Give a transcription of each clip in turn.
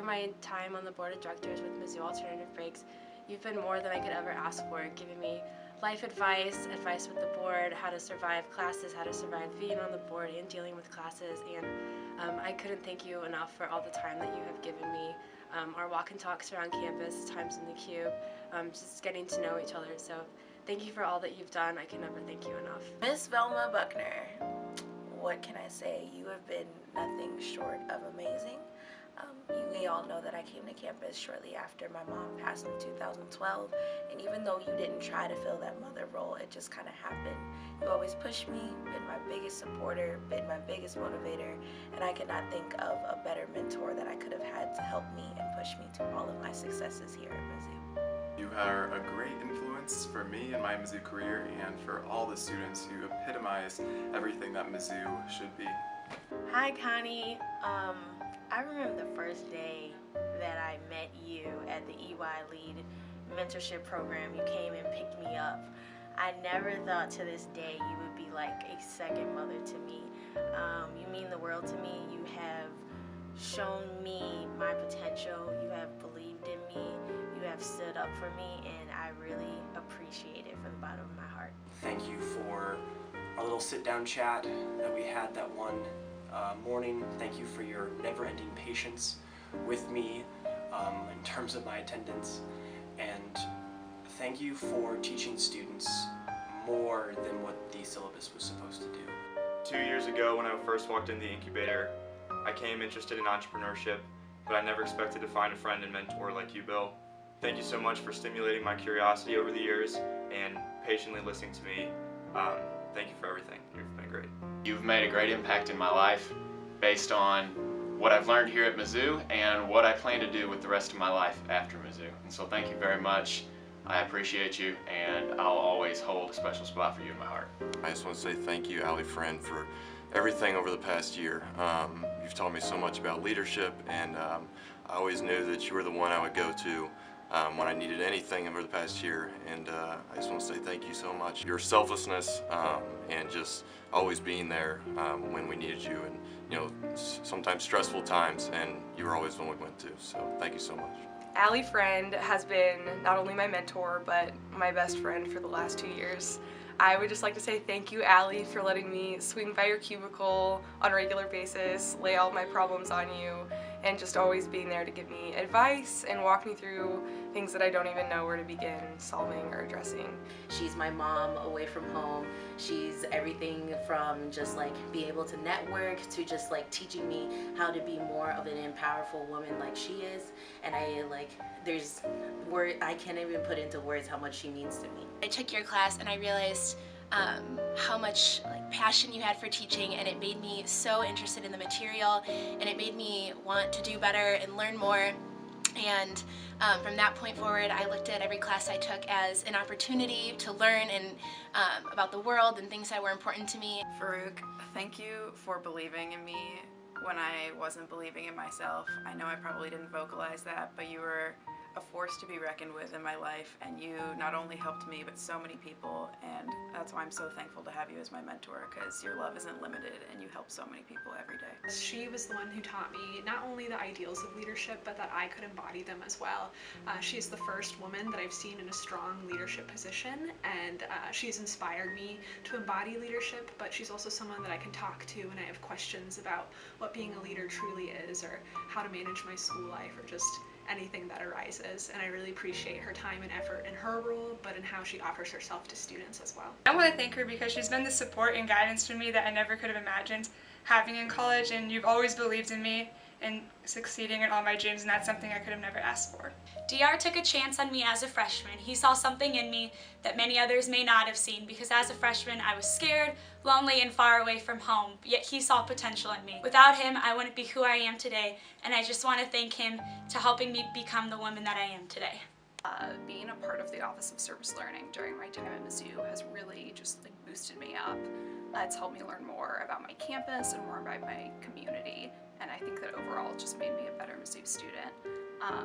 Through my time on the board of directors with Mizzou Alternative Breaks, you've been more than I could ever ask for, giving me life advice, advice with the board, how to survive classes, how to survive being on the board and dealing with classes, and I couldn't thank you enough for all the time that you have given me. Our walk and talks around campus, times in the cube, just getting to know each other. So thank you for all that you've done. I can never thank you enough. Miss Velma Buckner, what can I say? You have been nothing short of amazing. You may all know that I came to campus shortly after my mom passed in 2012, and even though you didn't try to fill that mother role, it just kind of happened. You always pushed me, been my biggest supporter, been my biggest motivator, and I could not think of a better mentor that I could have had to help me and push me to all of my successes here at Mizzou. You are a great influence for me in my Mizzou career and for all the students who epitomize everything that Mizzou should be. Hi Connie, I remember the first day that I met you at the EY Lead mentorship program. You came and picked me up. I never thought to this day you would be like a second mother to me. You mean the world to me. You have shown me my potential. You have believed in me. You have stood up for me, and I really appreciate it from the bottom of my heart. Thank you for our little sit-down chat that we had that one morning. Thank you for your never-ending patience with me in terms of my attendance, and thank you for teaching students more than what the syllabus was supposed to do. 2 years ago, when I first walked in the incubator, I came interested in entrepreneurship, but I never expected to find a friend and mentor like you, Bill. Thank you so much for stimulating my curiosity over the years and patiently listening to me. Thank you for everything. You've been great. You've made a great impact in my life based on what I've learned here at Mizzou and what I plan to do with the rest of my life after Mizzou. And so thank you very much. I appreciate you, and I'll always hold a special spot for you in my heart. I just want to say thank you, Allie friend, for everything over the past year. You've taught me so much about leadership, and I always knew that you were the one I would go to when I needed anything over the past year, and I just want to say thank you so much. Your selflessness and just always being there when we needed you, and you know, sometimes stressful times, and you were always the one we went to, so thank you so much. Allie friend has been not only my mentor, but my best friend for the last 2 years. I would just like to say thank you, Allie, for letting me swing by your cubicle on a regular basis, lay all my problems on you, and just always being there to give me advice and walk me through things that I don't even know where to begin solving or addressing. She's my mom away from home. She's everything from just like being able to network to just like teaching me how to be more of an powerful woman like she is. And I can't even put into words how much she means to me. I took your class and I realized how much passion you had for teaching, and it made me so interested in the material, and it made me want to do better and learn more. And from that point forward, I looked at every class I took as an opportunity to learn and about the world and things that were important to me. Farouk, thank you for believing in me when I wasn't believing in myself. I know I probably didn't vocalize that, but you were a force to be reckoned with in my life, and you not only helped me but so many people, and that's why I'm so thankful to have you as my mentor, because your love isn't limited and you help so many people every day. She was the one who taught me not only the ideals of leadership, but that I could embody them as well. She's the first woman that I've seen in a strong leadership position, and she's inspired me to embody leadership, but she's also someone that I can talk to when I have questions about what being a leader truly is, or how to manage my school life, or just anything that arises. And I really appreciate her time and effort in her role, but in how she offers herself to students as well. I want to thank her because she's been the support and guidance to me that I never could have imagined having in college, and you've always believed in me and succeeding in all my dreams, and that's something I could have never asked for. DR took a chance on me as a freshman. He saw something in me that many others may not have seen, because as a freshman I was scared, lonely, and far away from home, yet he saw potential in me. Without him, I wouldn't be who I am today, and I just want to thank him to helping me become the woman that I am today. Being a part of the Office of Service Learning during my time at Mizzou has really just boosted me up. It's helped me learn more about my campus and more about my community, and I think that overall it just made me a better Mizzou student.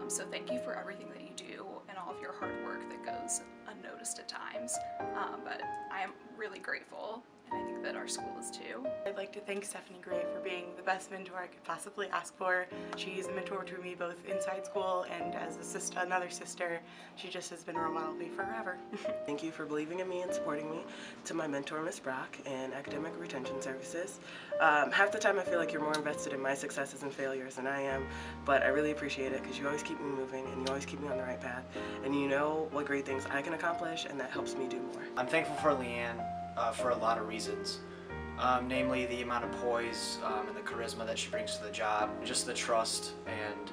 So thank you for everything that you do and all of your hard work that goes unnoticed at times, but I am really grateful and I think that our school is too. I'd like to thank Stephanie Gray for being the best mentor I could possibly ask for. She's a mentor to me both inside school and as another sister. She just has been a role model to me forever. Thank you for believing in me and supporting me. To my mentor, Ms. Brock, in Academic Retention Services. Half the time I feel like you're more invested in my successes and failures than I am, but I really appreciate it because you always keep me moving and you always keep me on the right path. And you know what great things I can accomplish, and that helps me do more. I'm thankful for Leanne for a lot of reasons. Namely the amount of poise and the charisma that she brings to the job, just the trust and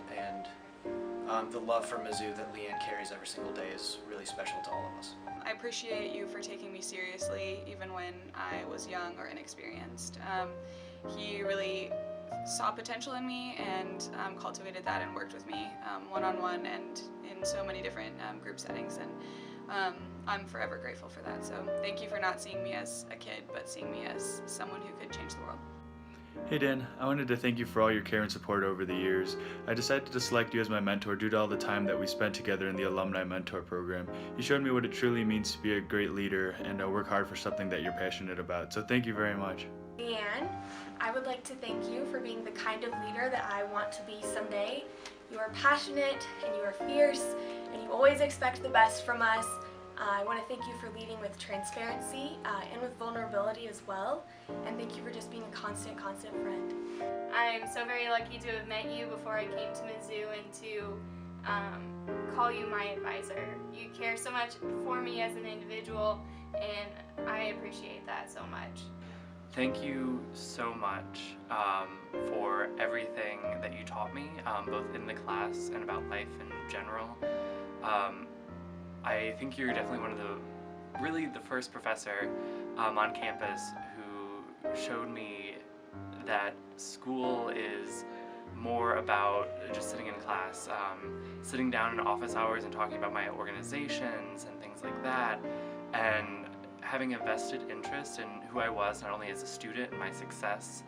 the love for Mizzou that Leanne carries every single day is really special to all of us. I appreciate you for taking me seriously even when I was young or inexperienced. He really saw potential in me and cultivated that and worked with me one-on-one and in so many different group settings, and I'm forever grateful for that. So thank you for not seeing me as a kid, but seeing me as someone who could change the world. Hey Dan, I wanted to thank you for all your care and support over the years. I decided to select you as my mentor due to all the time that we spent together in the Alumni Mentor Program. You showed me what it truly means to be a great leader and work hard for something that you're passionate about, so thank you very much. Leanne, I would like to thank you for being the kind of leader that I want to be someday. You are passionate and you are fierce and you always expect the best from us. I want to thank you for leading with transparency and with vulnerability as well. And thank you for just being a constant friend. I'm so very lucky to have met you before I came to Mizzou and to call you my advisor. You care so much for me as an individual, and I appreciate that so much. Thank you so much for everything that you taught me, both in the class and about life in general. I think you're definitely one of the first professor on campus who showed me that school is more about just sitting in class, sitting down in office hours and talking about my organizations and things like that, and having a vested interest in who I was, not only as a student and my success,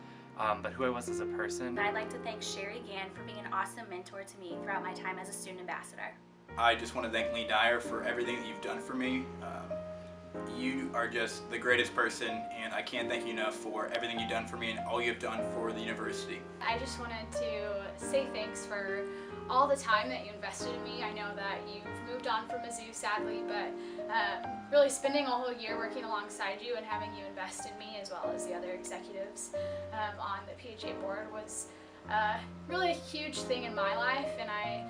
but who I was as a person. I'd like to thank Sherry Gann for being an awesome mentor to me throughout my time as a student ambassador. I just want to thank Lee Dyer for everything that you've done for me. You are just the greatest person, and I can't thank you enough for everything you've done for me and all you've done for the university. I just wanted to say thanks for all the time that you invested in me. I know that you've moved on from Mizzou, sadly, but really spending a whole year working alongside you and having you invest in me as well as the other executives on the PHA board was really a huge thing in my life, and I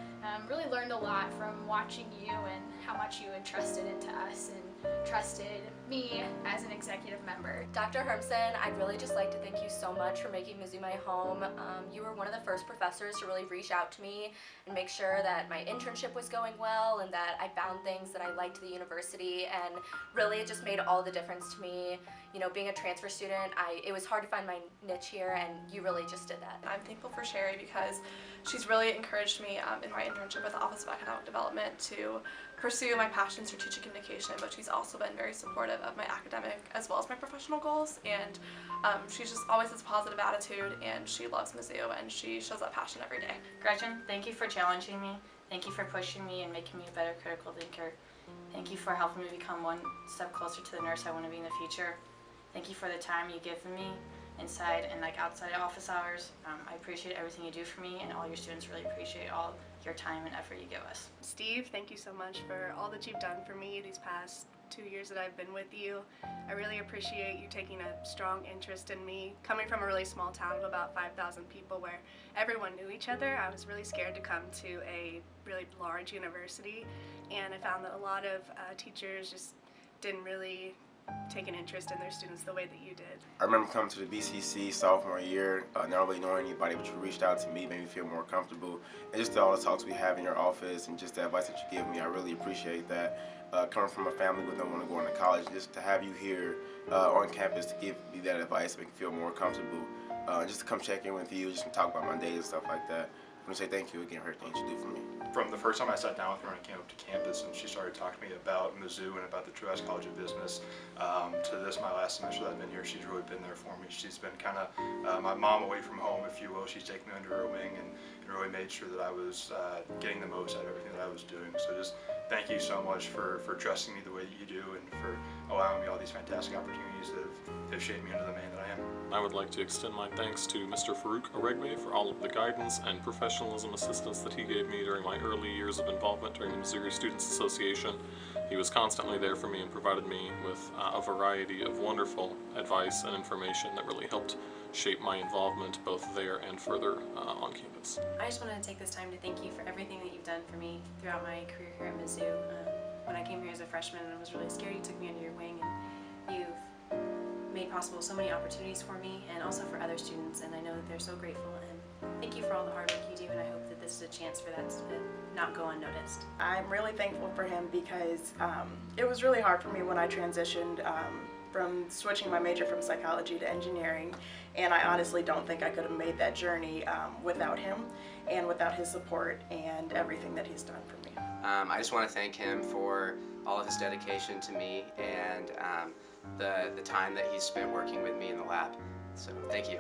really learned a lot from watching you and how much you entrusted into us and trusted me as an executive member. Dr. Hermsen, I'd really just like to thank you so much for making Mizzou my home. You were one of the first professors to really reach out to me and make sure that my internship was going well and that I found things that I liked the university, and really it just made all the difference to me. You know, being a transfer student, it was hard to find my niche here, and you really just did that. I'm thankful for Sherry because she's really encouraged me in my internship with the Office of Economic Development to pursue my passion in strategic communication, but she's also been very supportive of my academic as well as my professional goals, and she's just always has a positive attitude, and she loves Mizzou, and she shows that passion every day. Gretchen, thank you for challenging me. Thank you for pushing me and making me a better critical thinker. Thank you for helping me become one step closer to the nurse I want to be in the future. Thank you for the time you give me inside and outside of office hours. I appreciate everything you do for me, and all your students really appreciate all your time and effort you give us. Steve, thank you so much for all that you've done for me these past 2 years that I've been with you. I really appreciate you taking a strong interest in me. Coming from a really small town of about 5,000 people where everyone knew each other, I was really scared to come to a really large university, and I found that a lot of teachers just didn't really take an interest in their students the way that you did. I remember coming to the BCC sophomore year, not really knowing anybody, but you reached out to me, made me feel more comfortable, and just all the talks we have in your office and just the advice that you give me, I really appreciate that. Coming from a family with no one to go into college, just to have you here on campus to give me that advice, make me feel more comfortable, just to come check in with you, just to talk about my day and stuff like that. I want to say thank you again for everything you do for me. From the first time I sat down with her when I came up to campus and she started talking to me about Mizzou and about the Truist College of Business, to this, my last semester that I've been here, she's really been there for me. She's been kind of my mom away from home, if you will. She's taken me under her wing and really made sure that I was getting the most out of everything that I was doing. So just thank you so much for trusting me the way that you do and for allowing me all these fantastic opportunities opportunities that have shaped me into the man that I am. I would like to extend my thanks to Mr. Farouk Aregbe for all of the guidance and professionalism assistance that he gave me during my early years of involvement during the Missouri Students Association. He was constantly there for me and provided me with a variety of wonderful advice and information that really helped shape my involvement both there and further on campus. I just wanted to take this time to thank you for everything that you've done for me throughout my career here at Mizzou. When I came here as a freshman and I was really scared, you took me under your wing and you've made possible so many opportunities for me and also for other students, and I know that they're so grateful, and thank you for all the hard work you do, and I hope that this is a chance for that to not go unnoticed. I'm really thankful for him because it was really hard for me when I transitioned from switching my major from psychology to engineering, and I honestly don't think I could have made that journey without him and without his support and everything that he's done for me. I just want to thank him for all of his dedication to me and the time that he's spent working with me in the lab. So thank you.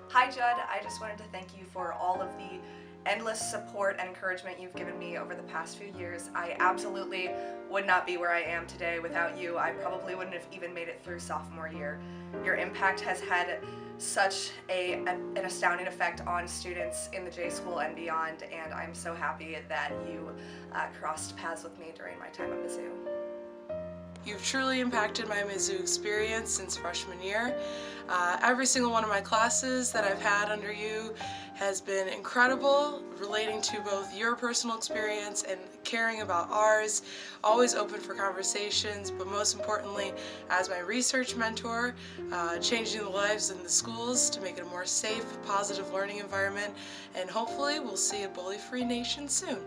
Hi Judd, I just wanted to thank you for all of the endless support and encouragement you've given me over the past few years. I absolutely would not be where I am today without you. I probably wouldn't have even made it through sophomore year. Your impact has had such an astounding effect on students in the J School and beyond, and I'm so happy that you crossed paths with me during my time at Mizzou. You've truly impacted my Mizzou experience since freshman year. Every single one of my classes that I've had under you has been incredible, relating to both your personal experience and caring about ours, always open for conversations, but most importantly, as my research mentor, changing the lives in the schools to make it a more safe, positive learning environment, and hopefully we'll see a bully-free nation soon.